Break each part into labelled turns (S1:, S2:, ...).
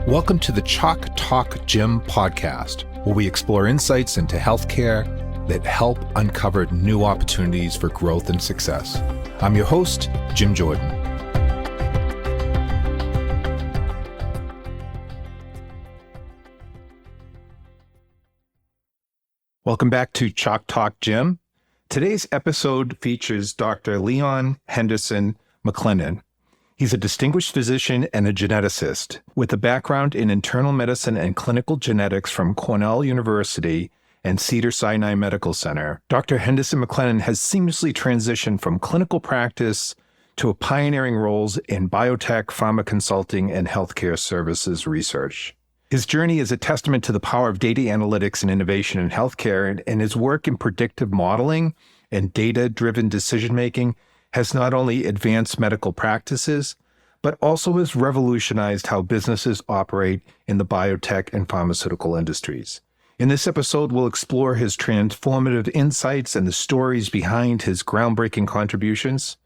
S1: Welcome to the Chalk Talk Gym podcast, where we explore insights into healthcare that help uncover new opportunities for growth and success. I'm your host, Jim Jordan. Welcome back to Chalk Talk Gym. Today's episode features Dr. Leon Henderson-MacLennan. He's a distinguished physician and a geneticist with a background in internal medicine and clinical genetics from Cornell University and Cedars-Sinai Medical Center. Dr. Henderson-MacLennan has seamlessly transitioned from clinical practice to pioneering roles in biotech, pharma consulting, and healthcare services research. His journey is a testament to the power of data analytics and innovation in healthcare, and his work in predictive modeling and data-driven decision-making has not only advanced medical practices, but also has revolutionized how businesses operate in the biotech and pharmaceutical industries. In this episode, we'll explore his transformative insights and the stories behind his groundbreaking contributions.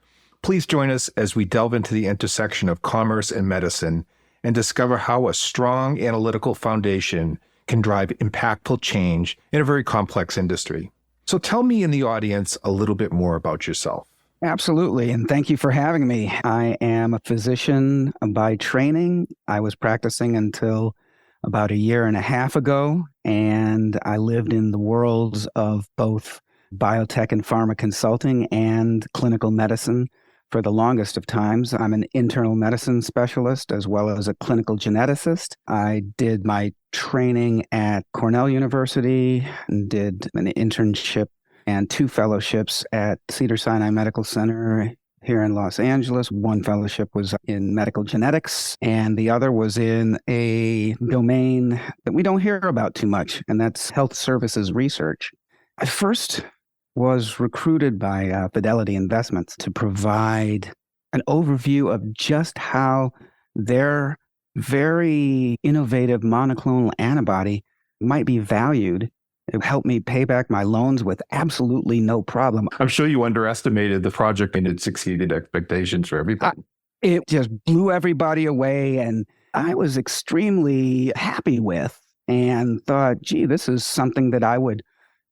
S1: Please join us as we delve into the intersection of commerce and medicine and discover how a strong analytical foundation can drive impactful change in a very complex industry. So tell me and the audience a little bit more about yourself.
S2: Absolutely. And thank you for having me. I am a physician by training. I was practicing until about a year and a half ago, and I lived in the worlds of both biotech and pharma consulting and clinical medicine for the longest of times. I'm an internal medicine specialist as well as a clinical geneticist. I did my training at Cornell University and did an internship and 2 fellowships at Cedars-Sinai Medical Center here in Los Angeles. One fellowship was in medical genetics, and the other was in a domain that we don't hear about too much, and that's health services research. I first was recruited by Fidelity Investments to provide an overview of just how their very innovative monoclonal antibody might be valued. It helped me pay back my loans with absolutely no problem.
S1: I'm sure you underestimated the project and it exceeded expectations for everybody.
S2: It just blew everybody away, and I was extremely happy with and thought, gee, this is something that I would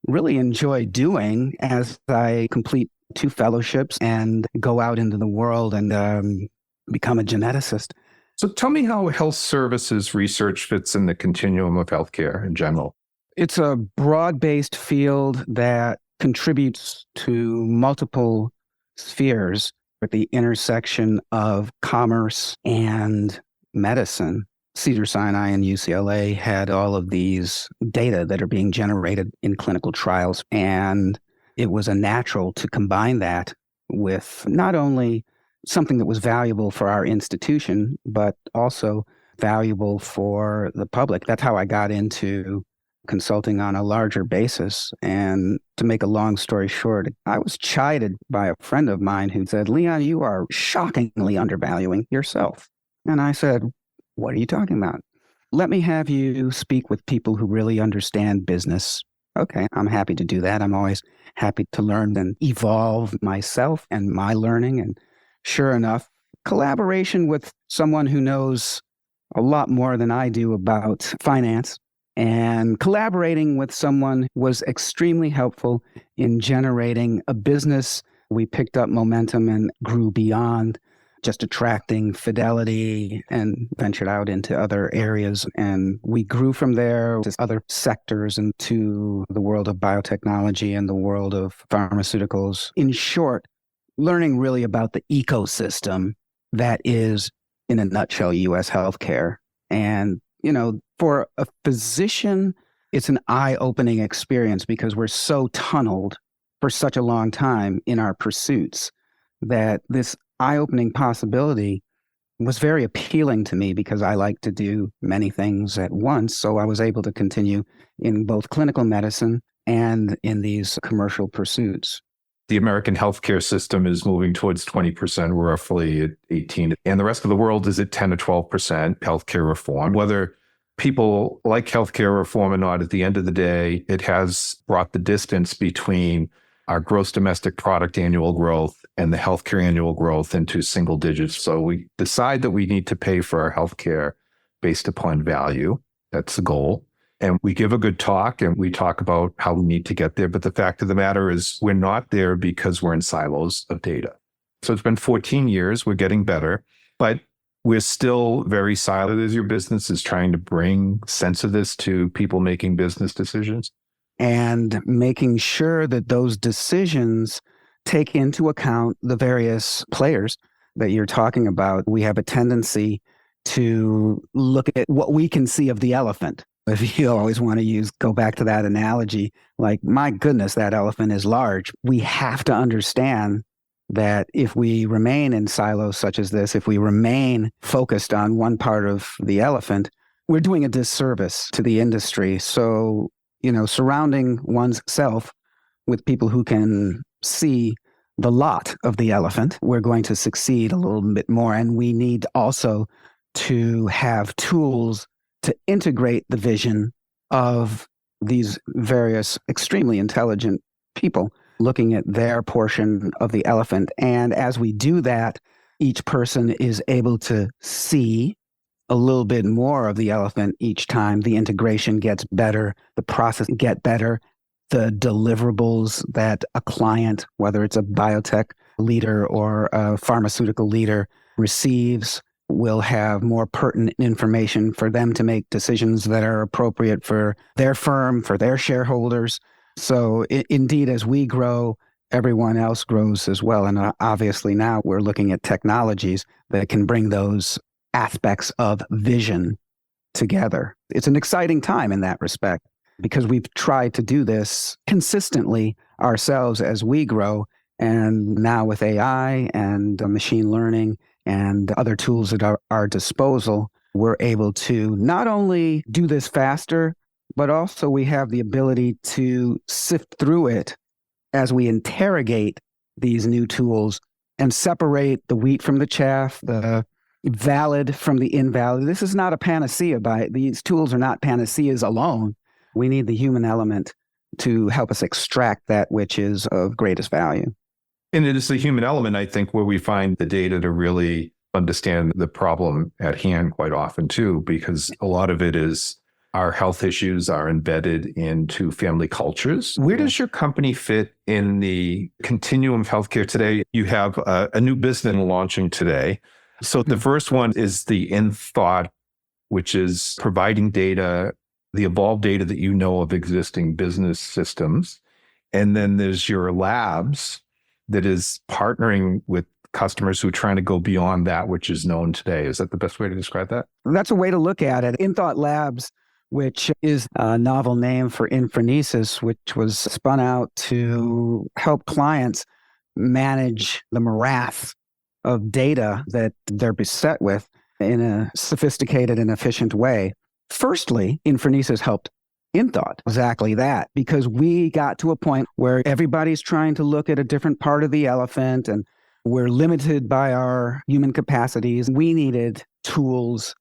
S2: really enjoy doing as I complete 2 fellowships and go out into the world and become a geneticist.
S1: So tell me how health services research fits in the continuum of healthcare in general.
S2: It's a broad-based field that contributes to multiple spheres at the intersection of commerce and medicine. Cedars-Sinai and UCLA had all of these data that are being generated in clinical trials, and it was a natural to combine that with not only something that was valuable for our institution, but also valuable for the public. That's how I got into consulting on a larger basis. And to make a long story short, I was chided by a friend of mine who said, "Leon, you are shockingly undervaluing yourself." And I said, "What are you talking about? Let me have you speak with people who really understand business." Okay, I'm happy to do that. I'm always happy to learn and evolve myself and my learning. And sure enough, collaboration with someone who knows a lot more than I do about finance and collaborating with someone was extremely helpful in generating a business. We picked up momentum and grew beyond just attracting Fidelity and ventured out into other areas. And we grew from there to other sectors and to the world of biotechnology and the world of pharmaceuticals. In short, learning really about the ecosystem that is, in a nutshell, U.S. healthcare. And, for a physician, it's an eye-opening experience because we're so tunneled for such a long time in our pursuits that this eye-opening possibility was very appealing to me because I like to do many things at once. So I was able to continue in both clinical medicine and in these commercial pursuits.
S1: The American healthcare system is moving towards 20%, roughly at 18%, and the rest of the world is at 10 to 12% healthcare reform. Whether people like healthcare reform or not, at the end of the day, it has brought the distance between our gross domestic product annual growth and the healthcare annual growth into single digits. So we decide that we need to pay for our healthcare based upon value. That's the goal. And we give a good talk and we talk about how we need to get there. But the fact of the matter is we're not there because we're in silos of data. So it's been 14 years. We're getting better, but we're still very siloed as your business is trying to bring sense of this to people making business decisions.
S2: And making sure that those decisions take into account the various players that you're talking about. We have a tendency to look at what we can see of the elephant. If you always want to go back to that analogy, like, my goodness, that elephant is large. We have to understand that if we remain in silos such as this, if we remain focused on one part of the elephant, we're doing a disservice to the industry. So, surrounding one's self with people who can see the lot of the elephant, we're going to succeed a little bit more. And we need also to have tools to integrate the vision of these various extremely intelligent people, looking at their portion of the elephant. And as we do that, each person is able to see a little bit more of the elephant each time. The integration gets better, the process gets better, the deliverables that a client, whether it's a biotech leader or a pharmaceutical leader, receives will have more pertinent information for them to make decisions that are appropriate for their firm, for their shareholders. So indeed, as we grow, everyone else grows as well. And obviously now we're looking at technologies that can bring those aspects of vision together. It's an exciting time in that respect because we've tried to do this consistently ourselves as we grow. And now with AI and machine learning and other tools at our disposal, we're able to not only do this faster, but also we have the ability to sift through it as we interrogate these new tools and separate the wheat from the chaff, the valid from the invalid. This is not a panacea. These tools are not panaceas alone. We need the human element to help us extract that which is of greatest value.
S1: And it is the human element, I think, where we find the data to really understand the problem at hand quite often too, because a lot of it is our health issues are embedded into family cultures. Where does your company fit in the continuum of healthcare today? You have a new business launching today. So the first one is the in thought, which is providing data, the evolved data that you know of existing business systems. And then there's your labs that is partnering with customers who are trying to go beyond that which is known today. Is that the best way to describe that?
S2: That's a way to look at it. In Thought Labs, which is a novel name for Infrenesis, which was spun out to help clients manage the morass of data that they're beset with in a sophisticated and efficient way. Firstly, Infrenesis helped InThought exactly that, because we got to a point where everybody's trying to look at a different part of the elephant and we're limited by our human capacities. We needed tools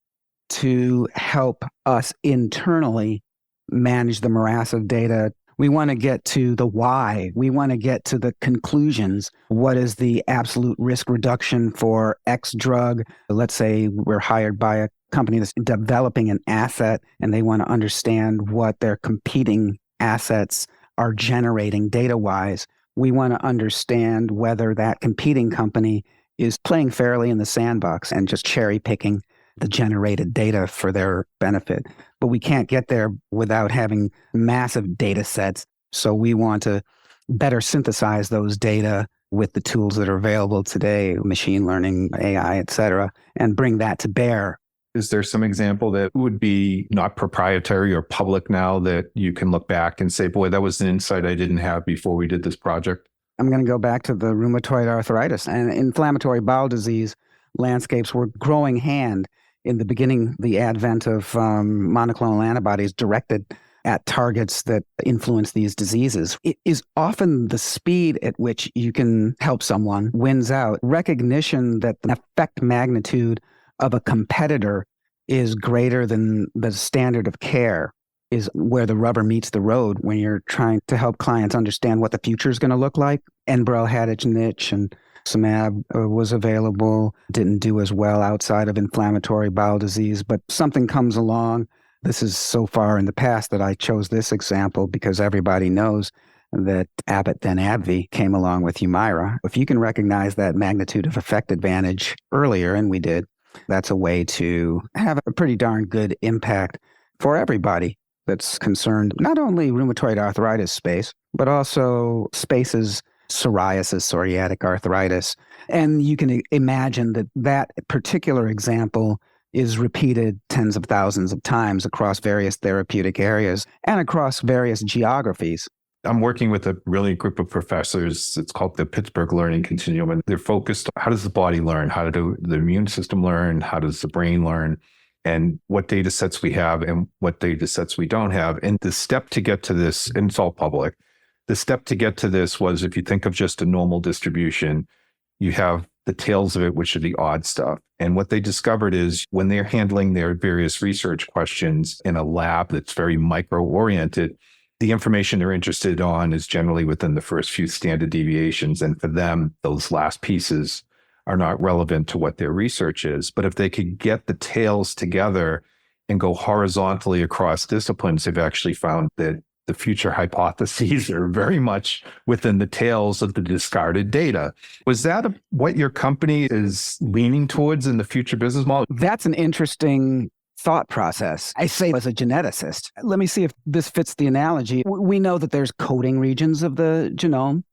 S2: to help us internally manage the morass of data. We want to get to the why. We want to get to the conclusions. What is the absolute risk reduction for X drug? Let's say we're hired by a company that's developing an asset and they want to understand what their competing assets are generating data-wise. We want to understand whether that competing company is playing fairly in the sandbox and just cherry-picking the generated data for their benefit. But we can't get there without having massive data sets. So we want to better synthesize those data with the tools that are available today, machine learning, AI, et cetera, and bring that to bear.
S1: Is there some example that would be not proprietary or public now that you can look back and say, boy, that was an insight I didn't have before we did this project?
S2: I'm going to go back to the rheumatoid arthritis and inflammatory bowel disease landscapes were growing hand in the beginning, the advent of monoclonal antibodies directed at targets that influence these diseases. It is often the speed at which you can help someone wins out. Recognition that the effect magnitude of a competitor is greater than the standard of care is where the rubber meets the road when you're trying to help clients understand what the future is going to look like. Enbrel had its niche, and Samab was available, didn't do as well outside of inflammatory bowel disease, but something comes along. This is so far in the past that I chose this example because everybody knows that Abbott, then AbbVie, came along with Humira. If you can recognize that magnitude of effect advantage earlier, and we did, that's a way to have a pretty darn good impact for everybody that's concerned, not only rheumatoid arthritis space, but also spaces, psoriasis, psoriatic arthritis. And you can imagine that that particular example is repeated tens of thousands of times across various therapeutic areas and across various geographies.
S1: I'm working with a really group of professors. It's called the Pittsburgh Learning Continuum, and they're focused on how does the body learn? How do the immune system learn? How does the brain learn? And what data sets we have and what data sets we don't have. And the step to get to this, and it's all public, the step to get to this was, if you think of just a normal distribution, you have the tails of it, which are the odd stuff. And what they discovered is when they're handling their various research questions in a lab that's very micro-oriented, the information they're interested on is generally within the first few standard deviations. And for them, those last pieces are not relevant to what their research is. But if they could get the tails together and go horizontally across disciplines, they've actually found that the future hypotheses are very much within the tails of the discarded data. Was that what your company is leaning towards in the future business model?
S2: That's an interesting thought process. I say as a geneticist, let me see if this fits the analogy. We know that there's coding regions of the genome.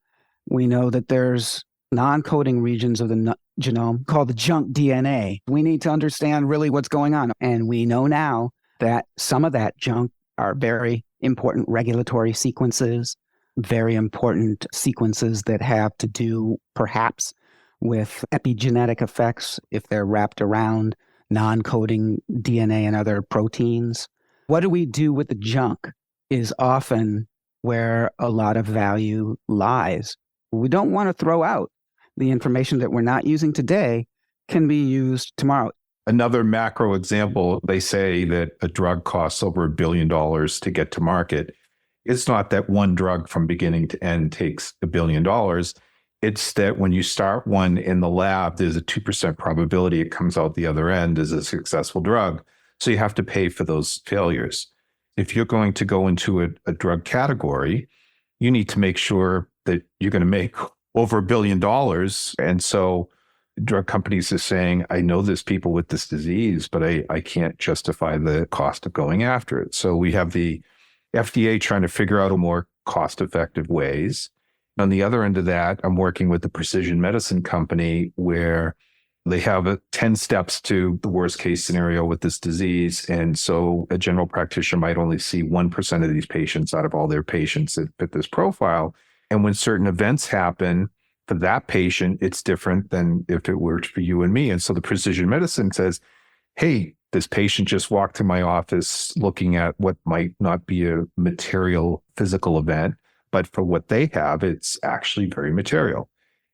S2: We know that there's non-coding regions of the genome called the junk DNA. We need to understand really what's going on. And we know now that some of that junk are very important regulatory sequences, very important sequences that have to do perhaps with epigenetic effects if they're wrapped around non-coding DNA and other proteins. What do we do with the junk is often where a lot of value lies. We don't want to throw out the information that we're not using today can be used tomorrow.
S1: Another macro example, they say that a drug costs over $1 billion to get to market. It's not that one drug from beginning to end takes $1 billion. It's that when you start one in the lab, there's a 2% probability it comes out the other end as a successful drug. So you have to pay for those failures. If you're going to go into a drug category, you need to make sure that you're going to make over $1 billion. And so drug companies are saying, I know there's people with this disease, but I can't justify the cost of going after it. So we have the FDA trying to figure out a more cost-effective ways. On the other end of that, I'm working with the precision medicine company where they have 10 steps to the worst case scenario with this disease. And so a general practitioner might only see 1% of these patients out of all their patients that fit this profile. And when certain events happen for that patient, it's different than if it were for you and me. And so the precision medicine says, hey, this patient just walked to my office looking at what might not be a material physical event, but for what they have, it's actually very material.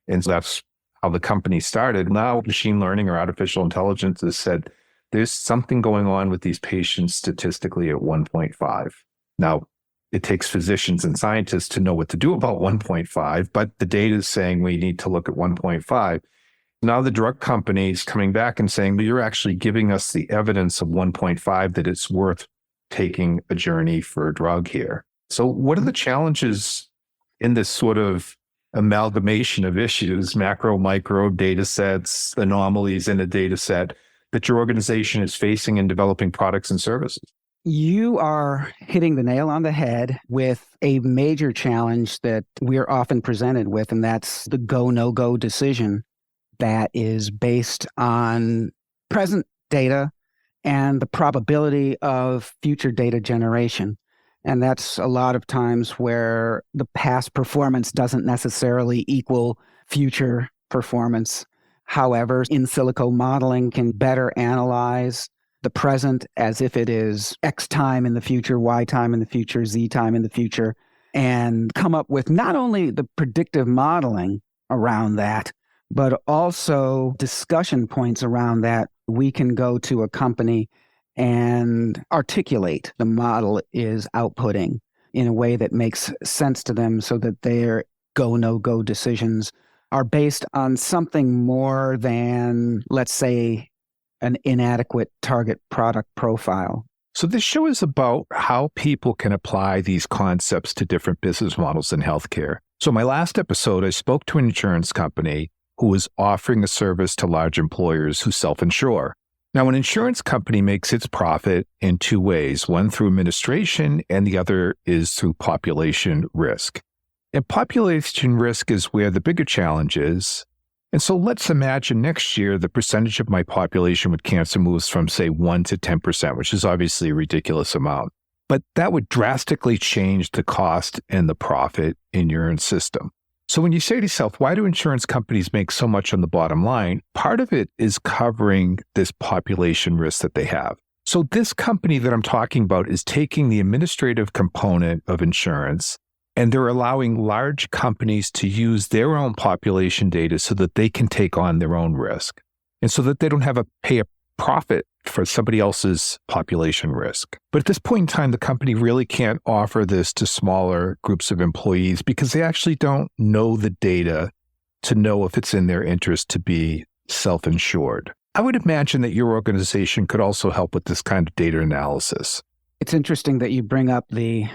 S1: And so that's how the company started. Now machine learning or artificial intelligence has said, there's something going on with these patients statistically at 1.5. Now, it takes physicians and scientists to know what to do about 1.5, but the data is saying we need to look at 1.5. Now the drug companies coming back and saying, well, you're actually giving us the evidence of 1.5 that it's worth taking a journey for a drug here. So what are the challenges in this sort of amalgamation of issues, macro, micro data sets, anomalies in a data set that your organization is facing in developing products and services?
S2: You are hitting the nail on the head with a major challenge that we're often presented with, and that's the go, no-go decision that is based on present data and the probability of future data generation. And that's a lot of times where the past performance doesn't necessarily equal future performance. However, in silico modeling can better analyze the present as if it is X time in the future, Y time in the future, Z time in the future, and come up with not only the predictive modeling around that, but also discussion points around that. We can go to a company and articulate the model is outputting in a way that makes sense to them so that their go, no-go decisions are based on something more than, let's say, an inadequate target product profile.
S1: So this show is about how people can apply these concepts to different business models in healthcare. So in my last episode, I spoke to an insurance company who was offering a service to large employers who self-insure. Now, an insurance company makes its profit in two ways, one through administration and the other is through population risk. And population risk is where the bigger challenge is. And so let's imagine next year the percentage of my population with cancer moves from, say, 1 to 10%, which is obviously a ridiculous amount. But that would drastically change the cost and the profit in your system. So when you say to yourself, why do insurance companies make so much on the bottom line? Part of it is covering this population risk that they have. So this company that I'm talking about is taking the administrative component of insurance, and they're allowing large companies to use their own population data so that they can take on their own risk and so that they don't have to pay a profit for somebody else's population risk. But at this point in time, the company really can't offer this to smaller groups of employees because they actually don't know the data to know if it's in their interest to be self-insured. I would imagine that your organization could also help with this kind of data analysis.
S2: It's interesting that you bring up the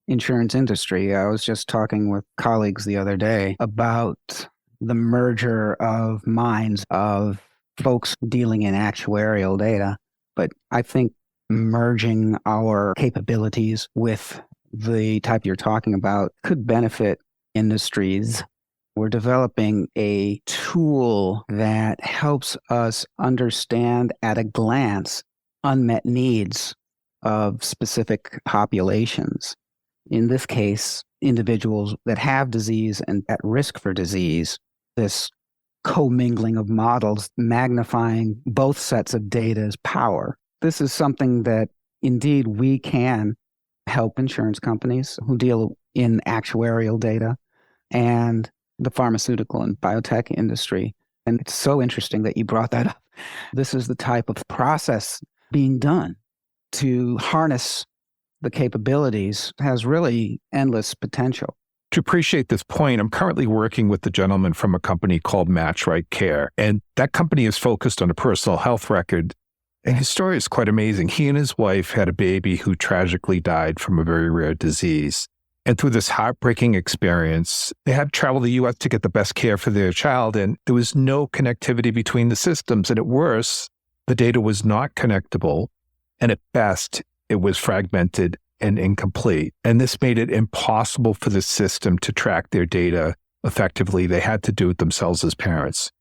S2: insurance industry. I was just talking with colleagues the other day about the merger of minds of folks dealing in actuarial data. But I think merging our capabilities with the type you're talking about could benefit industries. We're developing a tool that helps us understand at a glance unmet needs of specific populations. In this case, individuals that have disease and at risk for disease, this commingling of models, magnifying both sets of data's power. This is something that indeed we can help insurance companies who deal in actuarial data and the pharmaceutical and biotech industry. And it's so interesting that you brought that up. This is the type of process being done to harness the capabilities has really endless potential.
S1: To appreciate this point, I'm currently working with the gentleman from a company called Match Right Care, and that company is focused on a personal health record, and his story is quite amazing. He and his wife had a baby who tragically died from a very rare disease, and through this heartbreaking experience, they had to travel to the U.S. to get the best care for their child, and there was no connectivity between the systems, and at worst, the data was not connectable, and at best, it was fragmented and incomplete. And this made it impossible for the system to track their data effectively. They had to do it themselves as parents.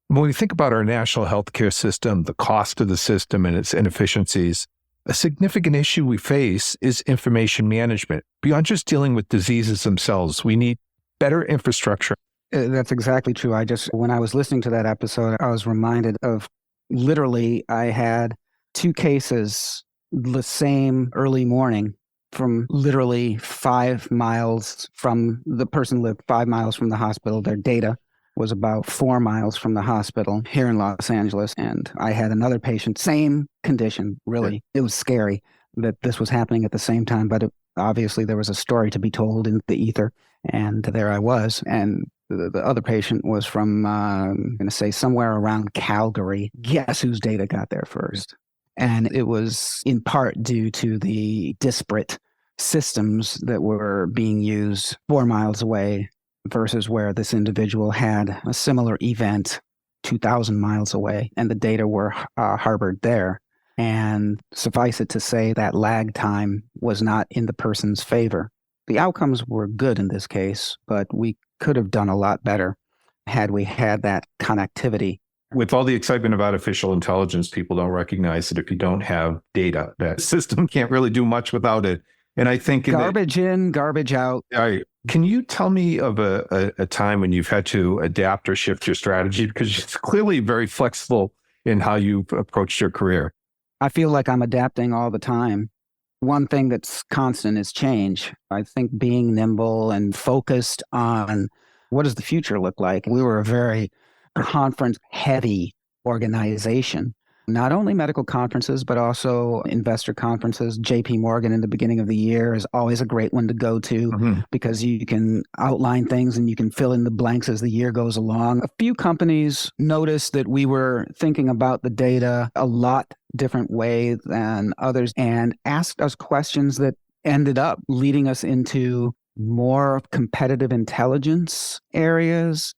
S1: When we think about our national healthcare system, the cost of the system and its inefficiencies, a significant issue we face is information management. Beyond just dealing with diseases themselves, we need better infrastructure.
S2: That's exactly true. When I was listening to that episode, I was reminded of literally I had two cases the same early morning from literally 5 miles from the person lived 5 miles from the hospital. Their data was about 4 miles from the hospital here in Los Angeles. And I had another patient, same condition, really. It was scary that this was happening at the same time, but obviously there was a story to be told in the ether. And there I was. And the other patient was from, I'm going to say somewhere around Calgary. Guess whose data got there first? And it was in part due to the disparate systems that were being used 4 miles away versus where this individual had a similar event 2,000 miles away, and the data were harbored there. And suffice it to say that lag time was not in the person's favor. The outcomes were good in this case, but we could have done a lot better had we had that connectivity.
S1: With all the excitement of artificial intelligence, people don't recognize that if you don't have data, that system can't really do much without it. And I think
S2: garbage in, garbage out.
S1: Can you tell me of a time when you've had to adapt or shift your strategy? Because it's clearly very flexible in how you've approached your career.
S2: I feel like I'm adapting all the time. One thing that's constant is change. I think being nimble and focused on what does the future look like. We were a very conference-heavy organization. Not only medical conferences, but also investor conferences. JP Morgan in the beginning of the year is always a great one to go to because you can outline things and you can fill in the blanks as the year goes along. A few companies noticed that we were thinking about the data a lot different way than others and asked us questions that ended up leading us into more competitive intelligence areas.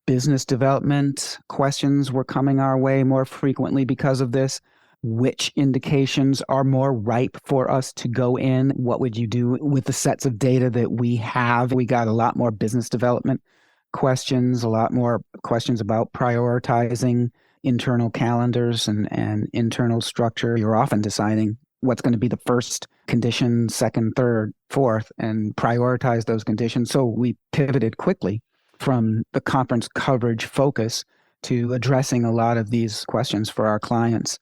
S2: Business development questions were coming our way more frequently because of this. Which indications are more ripe for us to go in? What would you do with the sets of data that we have? We got a lot more business development questions, a lot more questions about prioritizing internal calendars and internal structure. You're often deciding what's going to be the first condition, second, third, fourth, and prioritize those conditions. So we pivoted quickly from the conference coverage focus to addressing a lot of these questions for our clients.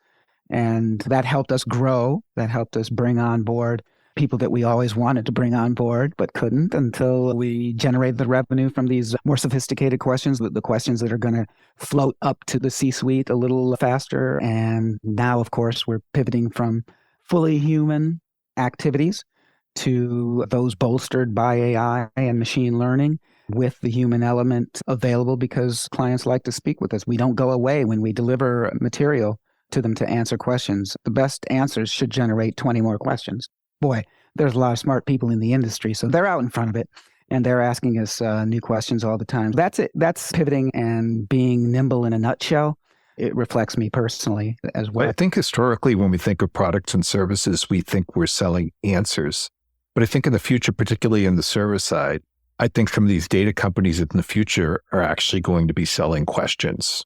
S2: And that helped us grow. That helped us bring on board people that we always wanted to bring on board, but couldn't until we generated the revenue from these more sophisticated questions, the questions that are going to float up to the C-suite a little faster. And now, of course, we're pivoting from fully human activities to those bolstered by AI and machine learning, with the human element available because clients like to speak with us. We don't go away when we deliver material to them to answer questions. The best answers should generate 20 more questions. Boy, there's a lot of smart people in the industry, so they're out in front of it and they're asking us new questions all the time. That's it. That's pivoting and being nimble in a nutshell. It reflects me personally as well.
S1: I think historically, when we think of products and services, we think we're selling answers. But I think in the future, particularly in the service side, I think some of these data companies in the future are actually going to be selling questions.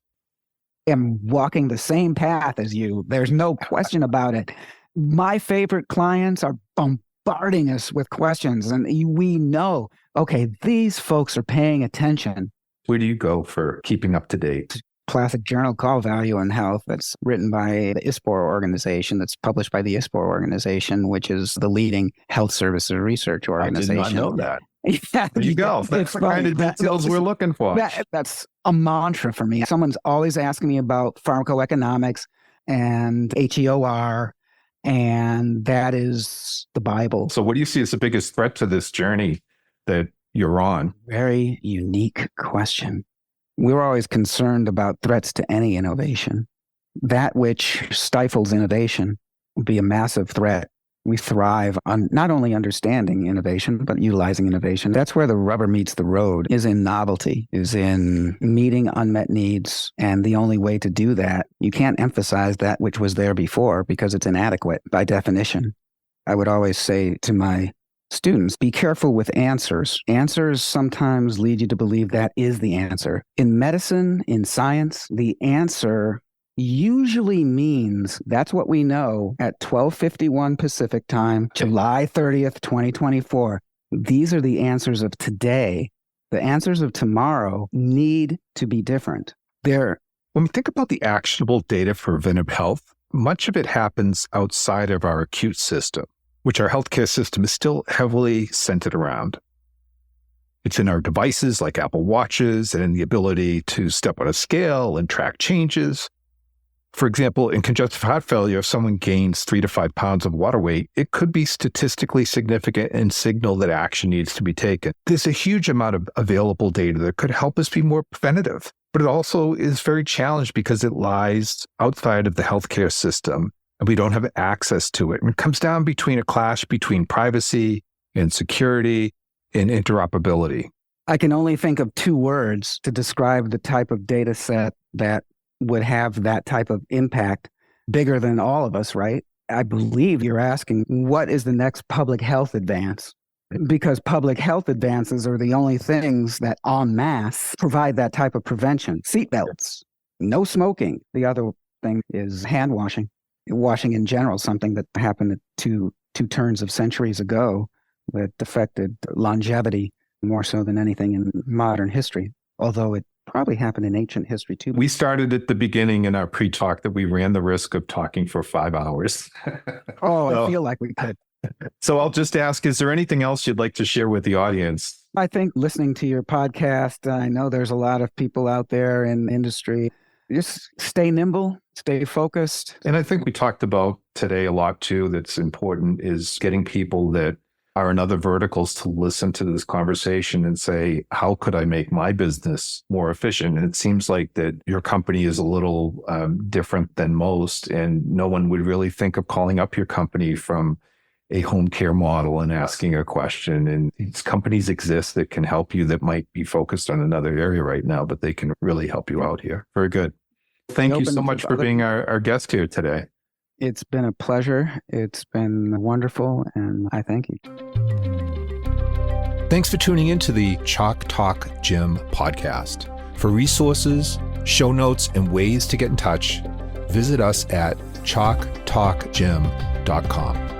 S2: I'm walking the same path as you. There's no question about it. My favorite clients are bombarding us with questions, and we know, okay, these folks are paying attention.
S1: Where do you go for keeping up to date?
S2: Classic journal called Value in Health that's written by the ISPOR organization, that's published by the ISPOR organization, which is the leading health services research organization.
S1: I did not know that.
S2: Yeah,
S1: there you go. That's the kind of details we're looking for.
S2: That's a mantra for me. Someone's always asking me about pharmacoeconomics and HEOR, and that is the Bible.
S1: So what do you see as the biggest threat to this journey that you're on?
S2: Very unique question. We're always concerned about threats to any innovation. That which stifles innovation would be a massive threat. We thrive on not only understanding innovation, but utilizing innovation. That's where the rubber meets the road, is in novelty, is in meeting unmet needs. And the only way to do that, you can't emphasize that which was there before because it's inadequate by definition. I would always say to my students, be careful with answers. Answers sometimes lead you to believe that is the answer. In medicine, in science, the answer usually means that's what we know at 12:51 Pacific time, July 30th, 2024. These are the answers of today. The answers of tomorrow need to be different.
S1: When we think about the actionable data for preventive health, much of it happens outside of our acute system, which our healthcare system is still heavily centered around. It's in our devices like Apple Watches and in the ability to step on a scale and track changes. For example, in congestive heart failure, if someone gains 3 to 5 pounds of water weight, it could be statistically significant and signal that action needs to be taken. There's a huge amount of available data that could help us be more preventative, but it also is very challenged because it lies outside of the healthcare system and we don't have access to it. And it comes down between a clash between privacy and security and interoperability.
S2: I can only think of 2 words to describe the type of data set that would have that type of impact, bigger than all of us, right? I believe you're asking, what is the next public health advance? Because public health advances are the only things that en masse provide that type of prevention. Seatbelts, no smoking. The other thing is hand washing. Washing in general, something that happened two turns of centuries ago that affected longevity more so than anything in modern history, although it probably happened in ancient history too.
S1: We started at the beginning in our pre-talk that we ran the risk of talking for 5 hours.
S2: I feel like we could.
S1: So I'll just ask, is there anything else you'd like to share with the audience?
S2: I think listening to your podcast, I know there's a lot of people out there in the industry just stay nimble, stay focused.
S1: And I think we talked about today a lot too, that's important, is getting people that are in other verticals to listen to this conversation and say, how could I make my business more efficient? And it seems like that your company is a little different than most, and no one would really think of calling up your company from a home care model and asking a question. And these companies exist that can help you that might be focused on another area right now, but they can really help you out here. Very good. Thank you so much for being our guest here today.
S2: It's been a pleasure. It's been wonderful, and I thank you.
S1: Thanks for tuning into the Chalk Talk Gym podcast. For resources, show notes, and ways to get in touch, visit us at chalktalkgym.com.